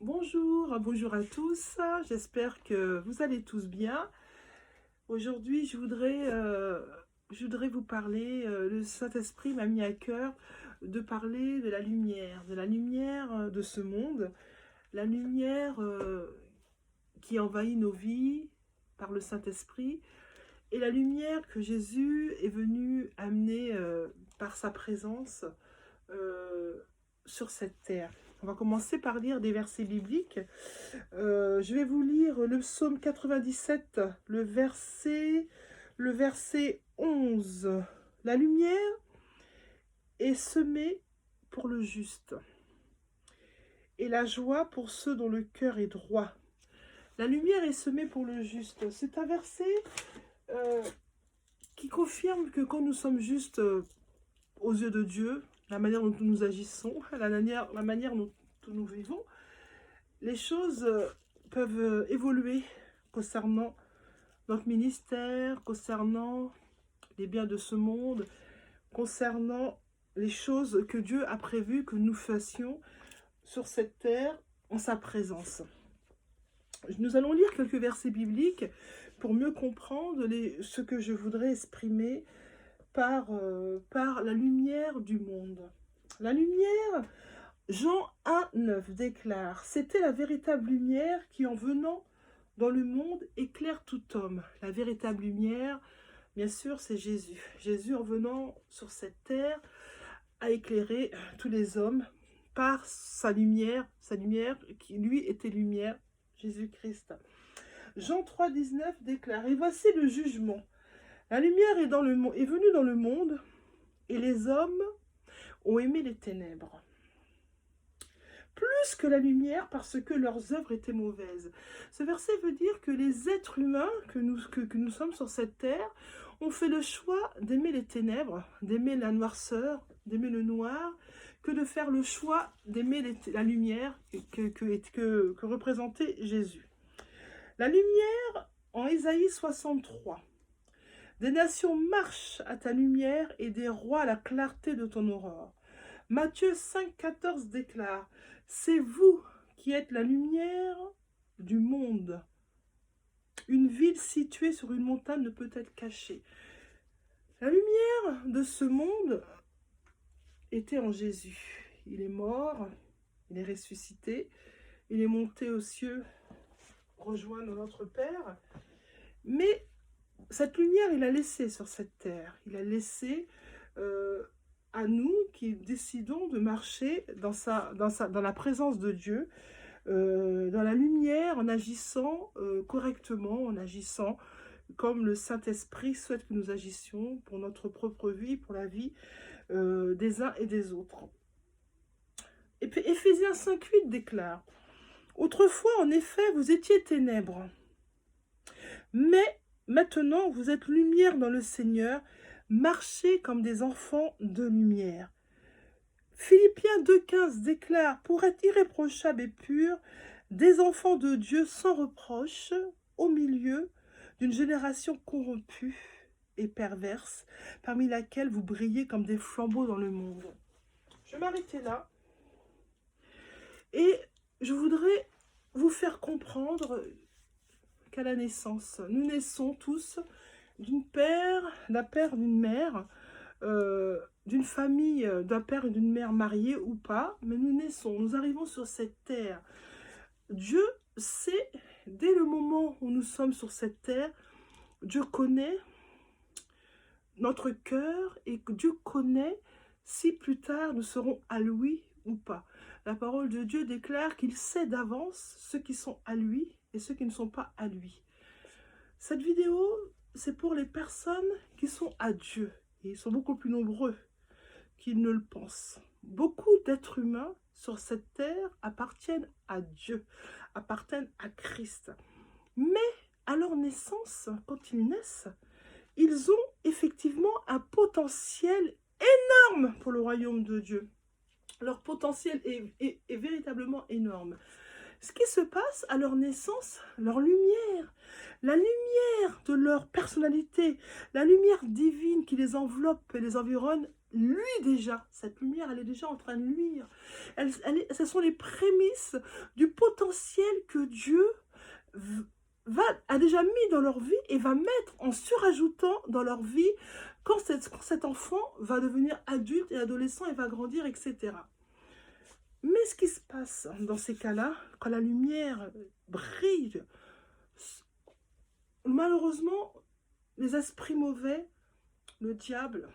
Bonjour à tous, j'espère que vous allez tous bien. Aujourd'hui, je voudrais vous parler, le Saint-Esprit m'a mis à cœur de parler de la lumière de ce monde, la lumière qui envahit nos vies par le Saint-Esprit et la lumière que Jésus est venu amener par sa présence euh, sur cette terre. On va commencer par lire des versets bibliques. Je vais vous lire le psaume 97, le verset 11. La lumière est semée pour le juste, et la joie pour ceux dont le cœur est droit. La lumière est semée pour le juste. C'est un verset euh, qui confirme que quand nous sommes justes aux yeux de Dieu, la manière dont nous agissons, la manière dont nous vivons, les choses peuvent évoluer concernant notre ministère, concernant les biens de ce monde, concernant les choses que Dieu a prévues que nous fassions sur cette terre en sa présence. Nous allons lire quelques versets bibliques pour mieux comprendre ce que je voudrais exprimer par la lumière du monde. La lumière, Jean 1,9 déclare « C'était la véritable lumière qui, en venant dans le monde, éclaire tout homme. » La véritable lumière, bien sûr, c'est Jésus. Jésus, en venant sur cette terre, a éclairé tous les hommes par sa lumière qui, lui, était lumière, Jésus-Christ. Jean 3,19 déclare « Et voici le jugement. La lumière est venue dans le monde, et les hommes ont aimé les ténèbres plus que la lumière parce que leurs œuvres étaient mauvaises. » Ce verset veut dire que les êtres humains que nous sommes sur cette terre ont fait le choix d'aimer les ténèbres, d'aimer la noirceur, d'aimer le noir, que de faire le choix d'aimer la lumière que représentait Jésus. La lumière en Ésaïe 63. Des nations marchent à ta lumière et des rois à la clarté de ton aurore. Matthieu 5,14 déclare « C'est vous qui êtes la lumière du monde. Une ville située sur une montagne ne peut être cachée. » La lumière de ce monde était en Jésus. Il est mort, il est ressuscité, il est monté aux cieux, rejoindre notre Père. Mais cette lumière, il a laissé sur cette terre. Il a laissé à nous qui décidons de marcher dans la présence de Dieu, dans la lumière, en agissant correctement, en agissant comme le Saint-Esprit souhaite que nous agissions pour notre propre vie, pour la vie des uns et des autres. Et puis Éphésiens 5,8 déclare « Autrefois, en effet, vous étiez ténèbres, mais maintenant vous êtes lumière dans le Seigneur, marchez comme des enfants de lumière. » Philippiens 2,15 déclare « Pour être irréprochables et purs, des enfants de Dieu sans reproche, au milieu d'une génération corrompue et perverse, parmi laquelle vous brillez comme des flambeaux dans le monde. » Je vais m'arrêter là. Et je voudrais vous faire comprendre qu'à la naissance, nous naissons tous d'un père, d'une mère, d'une famille, d'un père et d'une mère mariés ou pas, mais nous arrivons sur cette terre. Dieu sait, dès le moment où nous sommes sur cette terre, Dieu connaît notre cœur et que Dieu connaît si plus tard nous serons à lui ou pas. La parole de Dieu déclare qu'il sait d'avance ceux qui sont à lui et ceux qui ne sont pas à lui. Cette vidéo, c'est pour les personnes qui sont à Dieu. Et ils sont beaucoup plus nombreux qu'ils ne le pensent. Beaucoup d'êtres humains sur cette terre appartiennent à Dieu, appartiennent à Christ. Mais à leur naissance, quand ils naissent, ils ont effectivement un potentiel énorme pour le royaume de Dieu. Leur potentiel est véritablement énorme. Ce qui se passe à leur naissance, leur lumière, la lumière de leur personnalité, la lumière divine qui les enveloppe et les environne, luit déjà. Cette lumière, elle est déjà en train de luire. Ce sont les prémices du potentiel que Dieu a déjà mis dans leur vie et va mettre en surajoutant dans leur vie quand cet enfant va devenir adulte et adolescent et va grandir, etc. Mais ce qui se passe dans ces cas-là, quand la lumière brille, malheureusement, les esprits mauvais, le diable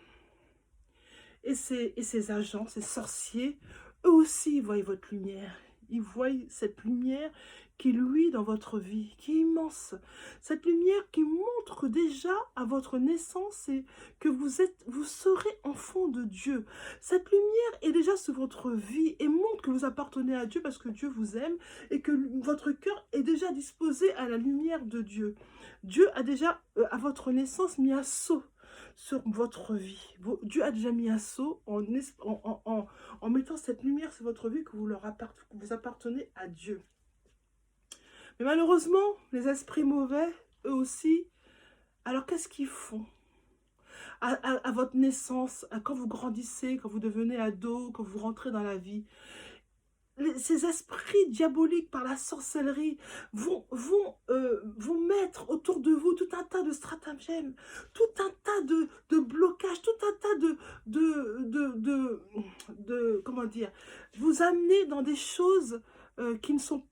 et ses agents, ses sorciers, eux aussi ils voient votre lumière. Ils voient cette lumière qui luit dans votre vie, qui est immense. Cette lumière qui montre déjà à votre naissance et que vous serez enfant de Dieu. Cette lumière est déjà sur votre vie et montre que vous appartenez à Dieu parce que Dieu vous aime et que votre cœur est déjà disposé à la lumière de Dieu. Dieu a déjà, à votre naissance, mis un sceau sur votre vie. Dieu a déjà mis un sceau en mettant cette lumière sur votre vie que vous appartenez à Dieu. Mais malheureusement, les esprits mauvais, eux aussi, alors qu'est-ce qu'ils font à votre naissance, quand vous grandissez, quand vous devenez ado, quand vous rentrez dans la vie? Ces esprits diaboliques par la sorcellerie vont mettre autour de vous tout un tas de stratagèmes, tout un tas de blocages, tout un tas comment dire, vous amener dans des choses qui sont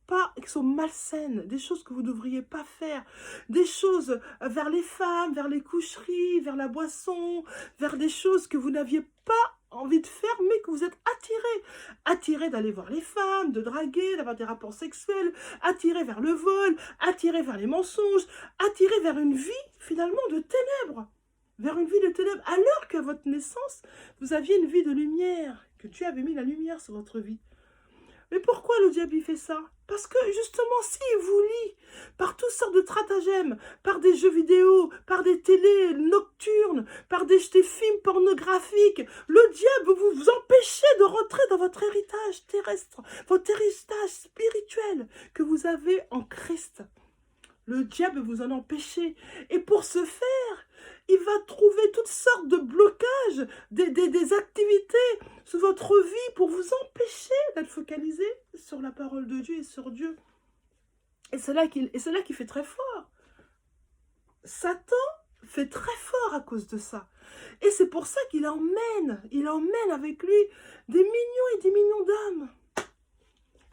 malsaines, des choses que vous ne devriez pas faire, des choses vers les femmes, vers les coucheries, vers la boisson, vers des choses que vous n'aviez pas envie de faire, mais que vous êtes attiré d'aller voir les femmes, de draguer, d'avoir des rapports sexuels, attiré vers le vol, attiré vers les mensonges, attiré vers une vie finalement de ténèbres, alors qu'à votre naissance, vous aviez une vie de lumière, que Dieu avait mis la lumière sur votre vie. Mais pourquoi le diable il fait ça? Parce que justement, s'il vous lie par toutes sortes de stratagèmes, par des jeux vidéo, par des télés nocturnes, par des films pornographiques, le diable vous empêchez de rentrer dans votre héritage terrestre, votre héritage spirituel que vous avez en Christ. Le diable vous en empêche. Et pour ce faire, il va trouver toutes sortes de blocages, des activités sur votre vie pour vous empêcher d'être focalisé sur la parole de Dieu et sur Dieu. Et c'est là qu'il fait très fort. Satan fait très fort à cause de ça. Et c'est pour ça qu'il emmène avec lui des millions et des millions d'âmes.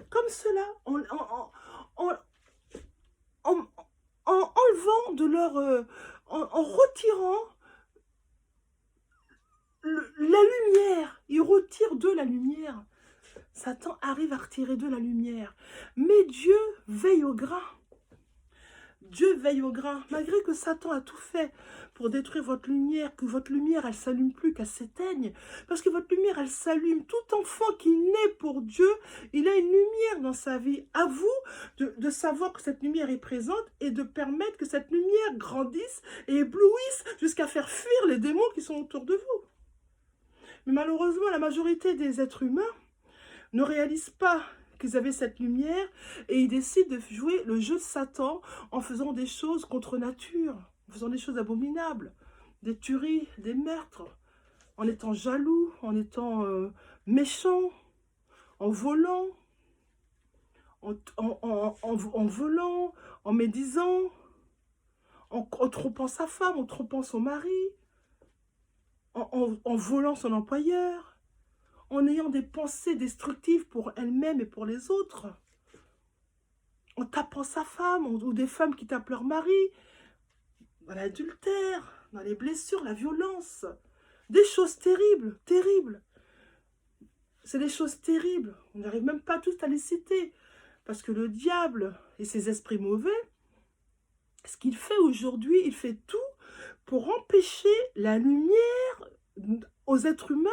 Comme cela, en enlevant de leur... en retirant la lumière. Il retire d'eux la lumière. Satan arrive à retirer d'eux la lumière. Mais Dieu veille au grain. Dieu veille au grain. Malgré que Satan a tout fait pour détruire votre lumière, que votre lumière, elle ne s'allume plus, qu'elle s'éteigne. Parce que votre lumière, elle s'allume. Tout enfant qui naît pour Dieu, il a une lumière dans sa vie. À vous de savoir que cette lumière est présente et de permettre que cette lumière grandisse et éblouisse jusqu'à faire fuir les démons qui sont autour de vous. Mais malheureusement, la majorité des êtres humains ne réalisent pas qu'ils avaient cette lumière et ils décident de jouer le jeu de Satan en faisant des choses contre nature, en faisant des choses abominables, des tueries, des meurtres, en étant jaloux, en étant méchants, en volant, en volant, en médisant, en trompant sa femme, en trompant son mari, en volant son employeur, en ayant des pensées destructives pour elle-même et pour les autres, en tapant sa femme, ou des femmes qui tapent leur mari, dans l'adultère, dans les blessures, la violence, des choses terribles, terribles. C'est des choses terribles, on n'arrive même pas tous à les citer, parce que le diable et ses esprits mauvais, ce qu'il fait aujourd'hui, il fait tout pour empêcher la lumière aux êtres humains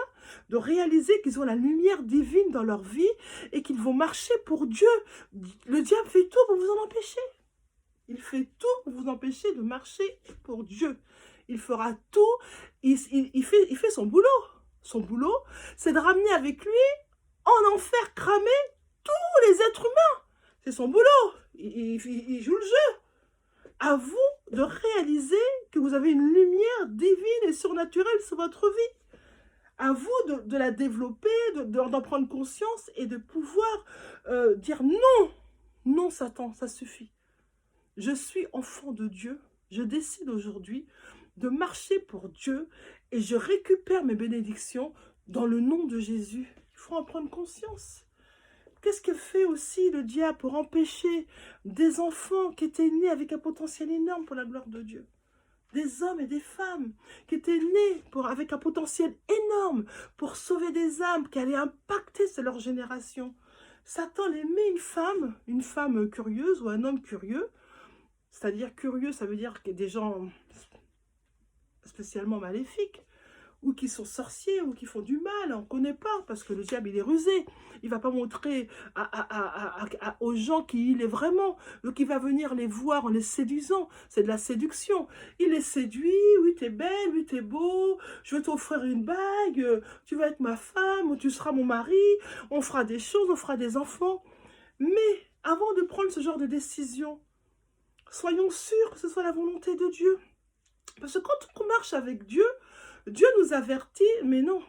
de réaliser qu'ils ont la lumière divine dans leur vie et qu'ils vont marcher pour Dieu. Le diable fait tout pour vous en empêcher. Il fait tout pour vous empêcher de marcher pour Dieu. Il fera tout. Il fait son boulot. Son boulot, c'est de ramener avec lui en enfer cramé tous les êtres humains. C'est son boulot. Il joue le jeu. À vous de réaliser que vous avez une lumière divine et surnaturelle sur votre vie. À vous de la développer, d'en prendre conscience et de pouvoir dire non, non Satan, ça suffit. Je suis enfant de Dieu, je décide aujourd'hui de marcher pour Dieu et je récupère mes bénédictions dans le nom de Jésus. Il faut en prendre conscience. Qu'est-ce que fait aussi le diable pour empêcher des enfants qui étaient nés avec un potentiel énorme pour la gloire de Dieu? Des hommes et des femmes qui étaient nés avec un potentiel énorme pour sauver des âmes qui allaient impacter leur génération. Satan les met une femme curieuse ou un homme curieux, c'est-à-dire curieux, ça veut dire qu'il y a des gens spécialement maléfiques, ou qui sont sorciers, ou qui font du mal, on ne connaît pas, parce que le diable, il est rusé. Il ne va pas montrer aux gens qui il est vraiment. Donc, il va venir les voir en les séduisant. C'est de la séduction. Il les séduit, oui, t'es belle, oui, t'es beau, je vais t'offrir une bague, tu vas être ma femme, ou tu seras mon mari, on fera des choses, on fera des enfants. Mais, avant de prendre ce genre de décision, soyons sûrs que ce soit la volonté de Dieu. Parce que quand on marche avec Dieu, Dieu nous avertit, mais non,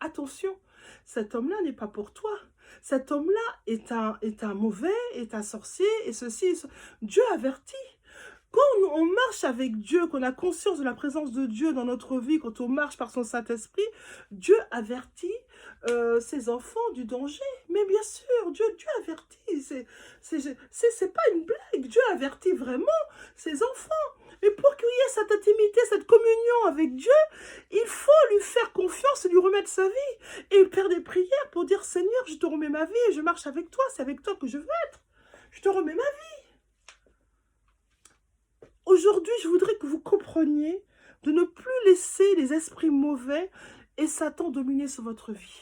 attention, cet homme-là n'est pas pour toi. Cet homme-là est un mauvais, est un sorcier, et ceci. Dieu avertit. Quand on marche avec Dieu, qu'on a conscience de la présence de Dieu dans notre vie, quand on marche par son Saint-Esprit, Dieu avertit ses enfants du danger. Mais bien sûr, Dieu avertit. C'est pas une blague. Dieu avertit vraiment ses enfants. Mais pour qu'il y ait cette intimité, cette communion avec Dieu, il faut lui faire confiance et lui remettre sa vie. Et faire des prières pour dire, Seigneur, je te remets ma vie et je marche avec toi. C'est avec toi que je veux être. Je te remets ma vie. Aujourd'hui, je voudrais que vous compreniez de ne plus laisser les esprits mauvais et Satan dominer sur votre vie.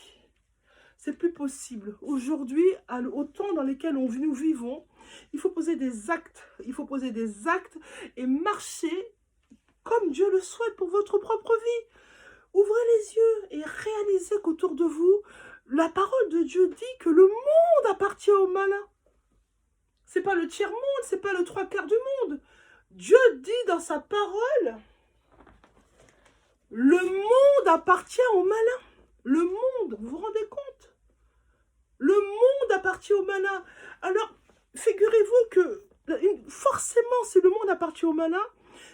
C'est plus possible. Aujourd'hui, au temps dans lequel nous vivons, il faut poser des actes. Il faut poser des actes et marcher comme Dieu le souhaite pour votre propre vie. Ouvrez les yeux et réalisez qu'autour de vous, la parole de Dieu dit que le monde appartient aux malins. C'est pas le tiers-monde, c'est pas le trois quarts du monde. Dieu dit dans sa parole, le monde appartient aux malins. Le monde, vous vous rendez compte? Le monde appartient aux malins. Alors, figurez-vous que forcément, si le monde appartient aux malins,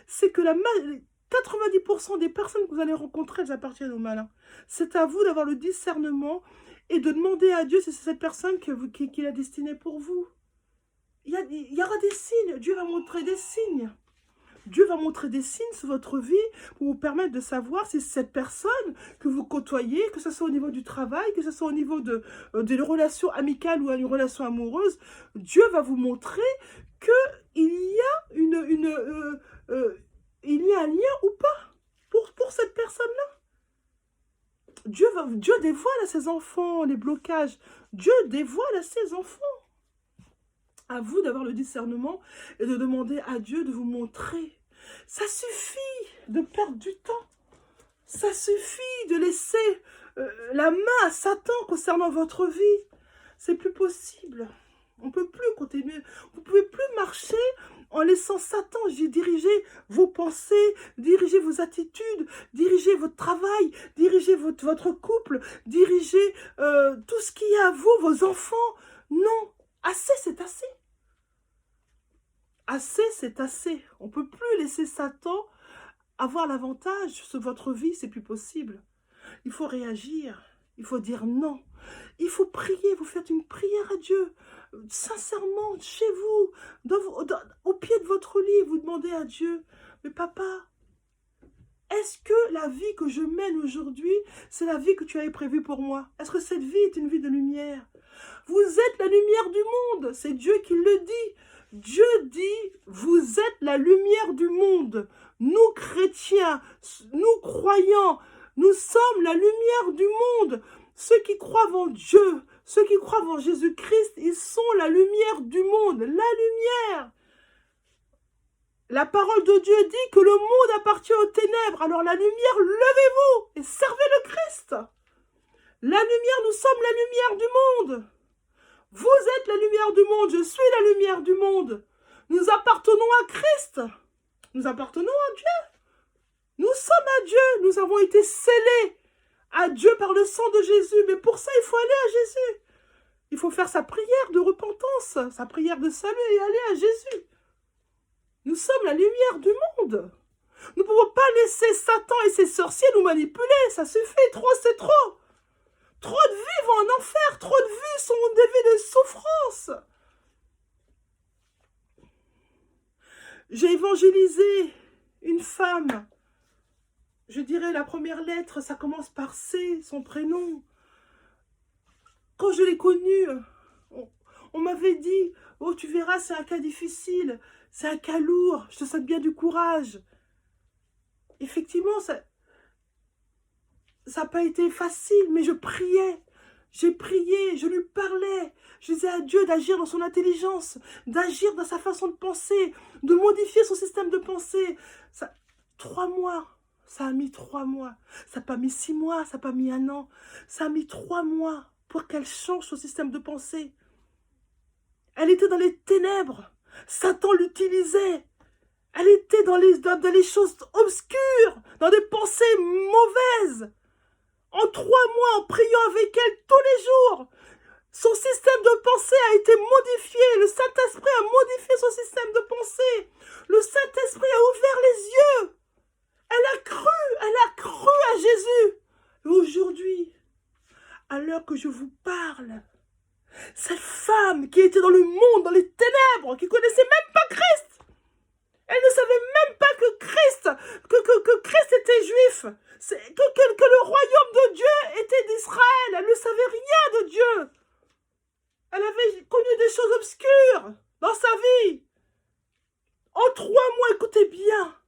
c'est que 90% des personnes que vous allez rencontrer, elles appartiennent aux malins. C'est à vous d'avoir le discernement et de demander à Dieu si c'est cette personne qu'il a destinée pour vous. Il y aura des signes. Dieu va montrer des signes. Dieu va montrer des signes sur votre vie pour vous permettre de savoir si cette personne que vous côtoyez, que ce soit au niveau du travail, que ce soit au niveau de relations amicales ou une relation amoureuse, Dieu va vous montrer qu'il y a il y a un lien ou pas pour cette personne-là. Dieu dévoile à ses enfants les blocages. Dieu dévoile à ses enfants. À vous d'avoir le discernement et de demander à Dieu de vous montrer. Ça suffit de perdre du temps. Ça suffit de laisser la main à Satan concernant votre vie. C'est plus possible. On ne peut plus continuer. Vous ne pouvez plus marcher en laissant Satan diriger vos pensées, diriger vos attitudes, diriger votre travail, diriger votre couple, diriger tout ce qu'il y a à vous, vos enfants. Non, assez, c'est assez. Assez, c'est assez. On ne peut plus laisser Satan avoir l'avantage sur votre vie, c'est plus possible. Il faut réagir, il faut dire non. Il faut prier, vous faites une prière à Dieu, sincèrement, chez vous, au pied de votre lit, vous demandez à Dieu, mais papa, est-ce que la vie que je mène aujourd'hui, c'est la vie que tu avais prévue pour moi? Est-ce que cette vie est une vie de lumière? Vous êtes la lumière du monde, c'est Dieu qui le dit. Dieu dit, vous êtes la lumière du monde. Nous, chrétiens, nous, croyants, nous sommes la lumière du monde. Ceux qui croient en Dieu, ceux qui croient en Jésus-Christ, ils sont la lumière du monde. La lumière. La parole de Dieu dit que le monde appartient aux ténèbres. Alors la lumière, levez-vous et servez le Christ. La lumière, nous sommes la lumière du monde. Vous êtes la lumière du monde, je suis la lumière du monde. Nous appartenons à Christ. Nous appartenons à Dieu. Nous sommes à Dieu. Nous avons été scellés à Dieu par le sang de Jésus. Mais pour ça, il faut aller à Jésus. Il faut faire sa prière de repentance, sa prière de salut et aller à Jésus. Nous sommes la lumière du monde. Nous ne pouvons pas laisser Satan et ses sorciers nous manipuler. Ça suffit, trop c'est trop. Trop de vies vont en enfer, trop de vies sont des vies de souffrance. J'ai évangélisé une femme. Je dirais la première lettre, ça commence par C, son prénom. Quand je l'ai connue, on m'avait dit, oh tu verras, c'est un cas difficile, c'est un cas lourd, je te souhaite bien du courage. Effectivement, ça n'a pas été facile, mais je priais. J'ai prié, je lui parlais. Je disais à Dieu d'agir dans son intelligence, d'agir dans sa façon de penser, de modifier son système de pensée. 3 mois, ça a mis 3 mois. Ça n'a pas mis 6 mois, ça n'a pas mis 1 an. Ça a mis 3 mois pour qu'elle change son système de pensée. Elle était dans les ténèbres. Satan l'utilisait. Elle était dans les choses obscures, dans des pensées mauvaises. En 3 mois, en priant avec elle tous les jours, son système de pensée a été modifié. Le Saint-Esprit a modifié son système de pensée. Le Saint-Esprit a ouvert les yeux. Elle a cru à Jésus. Et aujourd'hui, à l'heure que je vous parle, cette femme qui était dans le monde, dans les ténèbres, qui connaissait même pas Christ, elle ne savait même pas que Christ était juif, que le royaume de Dieu était d'Israël. Elle ne savait rien de Dieu. Elle avait connu des choses obscures dans sa vie. En 3 mois, écoutez bien,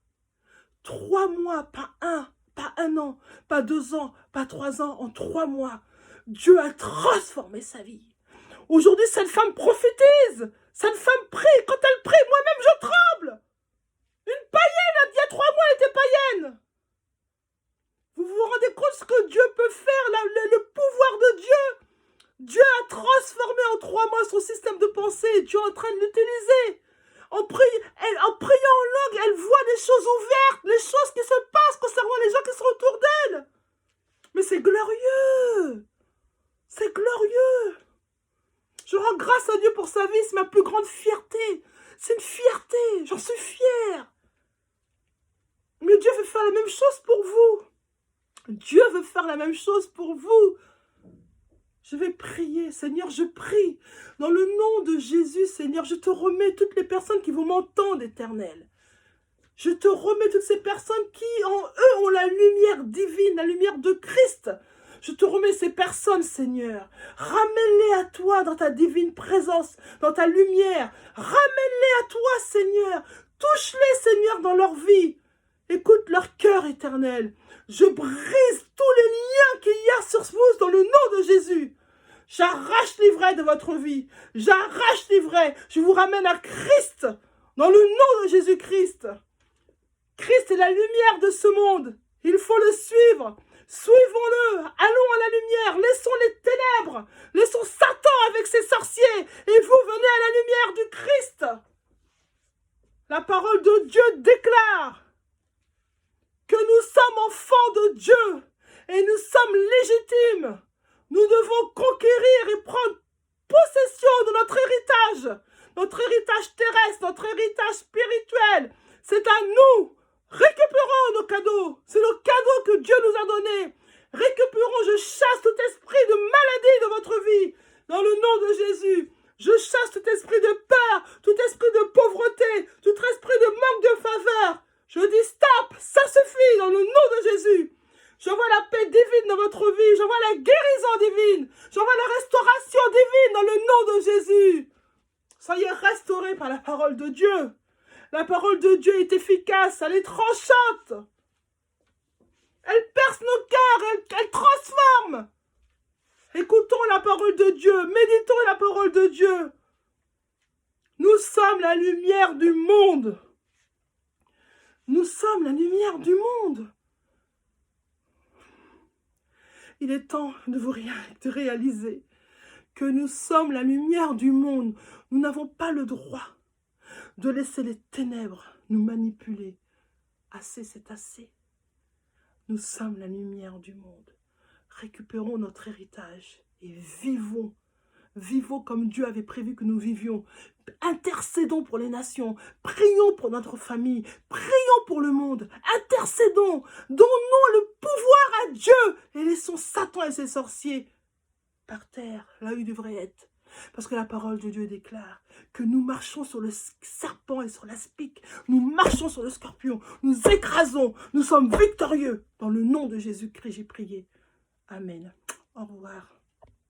3 mois, pas un an, pas 2 ans, pas 3 ans, en 3 mois, Dieu a transformé sa vie. Aujourd'hui, cette femme prophétise, cette femme prie. Quand elle prie, moi-même je tremble. Une païenne, il y a 3 mois, elle était païenne. Vous vous rendez compte ce que Dieu peut faire, le pouvoir de Dieu. Dieu a transformé en 3 mois son système de pensée. Dieu est en train de l'utiliser. En priant en langue, elle voit des choses ouvertes, les choses qui se passent concernant les gens qui sont autour d'elle. Mais c'est glorieux. C'est glorieux. Je rends grâce à Dieu pour sa vie, c'est ma plus grande fierté. C'est une fierté, j'en suis fière. Mais Dieu veut faire la même chose pour vous. Dieu veut faire la même chose pour vous. Je vais prier, Seigneur, je prie. Dans le nom de Jésus, Seigneur, je te remets toutes les personnes qui vont m'entendre, Éternel. Je te remets toutes ces personnes qui, en eux, ont la lumière divine, la lumière de Christ. Je te remets ces personnes, Seigneur. Ramène-les à toi dans ta divine présence, dans ta lumière. Ramène-les à toi, Seigneur. Touche-les, Seigneur, dans leur vie. Écoute leur cœur, Éternel. Je brise tous les liens qu'il y a sur vous dans le nom de Jésus. J'arrache l'ivraie de votre vie. J'arrache l'ivraie. Je vous ramène à Christ, dans le nom de Jésus-Christ. Christ est la lumière de ce monde. Il faut le suivre. Suivons-le. Allons à la lumière. Laissons les ténèbres. Laissons Satan avec ses sorciers. Et vous venez à la lumière du Christ. La parole de Dieu déclare que nous sommes enfants de Dieu et nous sommes légitimes. Nous devons conquérir et prendre possession de notre héritage terrestre, notre héritage spirituel. C'est à nous. Récupérons nos cadeaux. C'est le cadeau que Dieu nous a donné. Récupérons, je chasse tout esprit de maladie de votre vie. Dans le nom de Jésus, je chasse tout esprit de peur, tout esprit de pauvreté, tout esprit de manque de faveur. Je dis stop, ça suffit dans le nom de Jésus. J'envoie la paix divine dans votre vie, j'envoie la guérison divine, j'envoie la restauration divine dans le nom de Jésus. Soyez restaurés par la parole de Dieu. La parole de Dieu est efficace, elle est tranchante. Elle perce nos cœurs, elle transforme. Écoutons la parole de Dieu, méditons la parole de Dieu. Nous sommes la lumière du monde. Nous sommes la lumière du monde. Il est temps de vous réaliser que nous sommes la lumière du monde. Nous n'avons pas le droit de laisser les ténèbres nous manipuler. Assez, c'est assez. Nous sommes la lumière du monde. récupérons notre héritage et vivons. Vivons comme Dieu avait prévu que nous vivions. Intercédons pour les nations. Prions pour notre famille. Prions pour le monde. Intercédons. Donnons le pouvoir à Dieu. Et laissons Satan et ses sorciers par terre, là où ils devraient être. Parce que la parole de Dieu déclare que nous marchons sur le serpent et sur l'aspic. Nous marchons sur le scorpion. Nous écrasons. Nous sommes victorieux. Dans le nom de Jésus-Christ, j'ai prié. Amen. Au revoir.